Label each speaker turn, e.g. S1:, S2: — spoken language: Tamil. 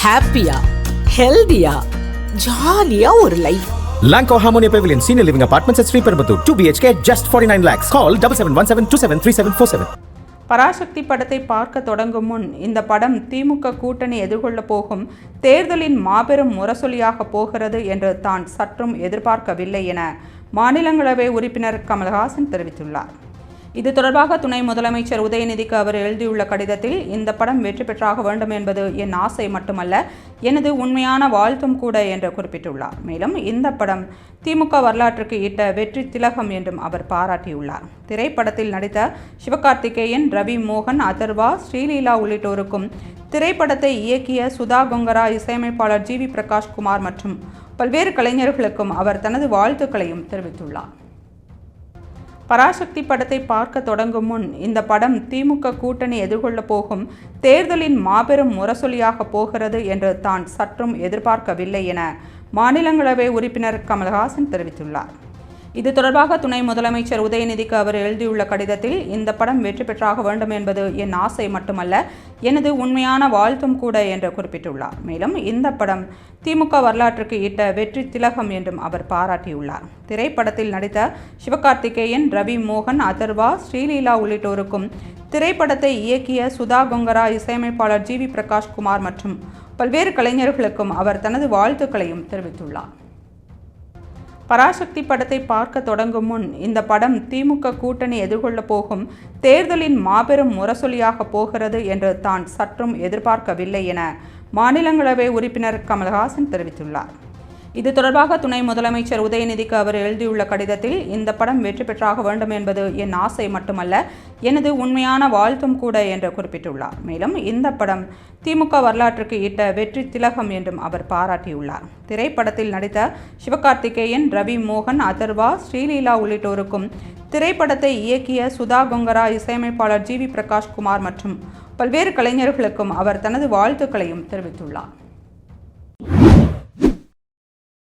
S1: ஹாப்பியா, ஹெல்தியா, ஜாலியா ஒரு life.
S2: Lanco Harmonia Pavilion Senior Living Apartments at Sri Perambatoor 2 BHK just 49 lakhs. Call 7717273747.
S3: Parasakthi படத்தை பார்க்க தொடங்கும் முன் இந்த படம் திமுக கூட்டணி எதிர்கொள்ள போகும் தேர்தலின் மாபெரும் முரசொலியாக போகிறது என்று தான் சற்றும் எதிர்பார்க்கவில்லை என மாநிலங்களவை உறுப்பினர் கமல்ஹாசன் தெரிவித்துள்ளார். இது தொடர்பாக துணை முதலமைச்சர் உதயநிதிக்கு அவர் எழுதியுள்ள கடிதத்தில், இந்த படம் வெற்றி பெற்றாக வேண்டும் என்பது என் ஆசை மட்டுமல்ல, எனது உண்மையான வாழ்த்தும் கூட என்று குறிப்பிட்டுள்ளார். மேலும் இந்த படம் திமுக வரலாற்றுக்கு இட்ட வெற்றி திலகம் என்றும் அவர் பாராட்டியுள்ளார். திரைப்படத்தில் நடித்த சிவகார்த்திகேயன், ரவி மோகன், அதர்வா, ஸ்ரீலீலா உள்ளிட்டோருக்கும், திரைப்படத்தை இயக்கிய சுதா கொங்கரா, இசையமைப்பாளர் ஜி.வி. பிரகாஷ்குமார் மற்றும் பல்வேறு கலைஞர்களுக்கும் அவர் தனது வாழ்த்துக்களையும் தெரிவித்துள்ளார். பராசக்தி படத்தை பார்க்க தொடங்கும் முன் இந்த படம் திமுக கூட்டணி எதிர்கொள்ள போகும் தேர்தலின் மாபெரும் முரசொலியாக போகிறது என்று தான் சற்றும் எதிர்பார்க்கவில்லை என மாநிலங்களவை உறுப்பினர் கமல்ஹாசன் தெரிவித்துள்ளார். இது தொடர்பாக துணை முதலமைச்சர் உதயநிதிக்கு அவர் எழுதியுள்ள கடிதத்தில், இந்த படம் வெற்றி பெற்றாக வேண்டும் என்பது என் ஆசை மட்டுமல்ல, எனது உண்மையான வாழ்த்தும் கூட என்று குறிப்பிட்டுள்ளார். மேலும் இந்த படம் திமுக வரலாற்றுக்கு இட்ட வெற்றி திலகம் என்றும் அவர் பாராட்டியுள்ளார். திரைப்படத்தில் நடித்த சிவகார்த்திகேயன், ரவி மோகன், அதர்வா, ஸ்ரீலீலா உள்ளிட்டோருக்கும், திரைப்படத்தை இயக்கிய சுதா கொங்கரா, இசையமைப்பாளர் ஜி.வி. பிரகாஷ்குமார் மற்றும் பல்வேறு கலைஞர்களுக்கும் அவர் தனது வாழ்த்துக்களையும் தெரிவித்துள்ளார். பராசக்தி படத்தை பார்க்க தொடங்கும் முன் இந்த படம் திமுக கூட்டணி எதிர்கொள்ள போகும் தேர்தலின் மாபெரும் முரசொலியாக போகிறது என்று தான் சற்றும் எதிர்பார்க்கவில்லை என மாநிலங்களவை உறுப்பினர் கமல்ஹாசன் தெரிவித்துள்ளார். இது தொடர்பாக துணை முதலமைச்சர் உதயநிதிக்கு அவர் எழுதியுள்ள கடிதத்தில், இந்த படம் வெற்றி பெற்றாக வேண்டும் என்பது என் ஆசை மட்டுமல்ல, எனது உண்மையான வாழ்த்தும் கூட என்று குறிப்பிட்டுள்ளார். மேலும் இந்த படம் திமுக வரலாற்றுக்கு இட்ட வெற்றி திலகம் என்றும் அவர் பாராட்டியுள்ளார். திரைப்படத்தில் நடித்த சிவகார்த்திகேயன், ரவி மோகன், அதர்வா, ஸ்ரீலீலா உள்ளிட்டோருக்கும், திரைப்படத்தை இயக்கிய சுதா கொங்கரா, இசையமைப்பாளர் ஜி.வி. பிரகாஷ்குமார் மற்றும் பல்வேறு கலைஞர்களுக்கும் அவர் தனது வாழ்த்துக்களையும் தெரிவித்துள்ளார்.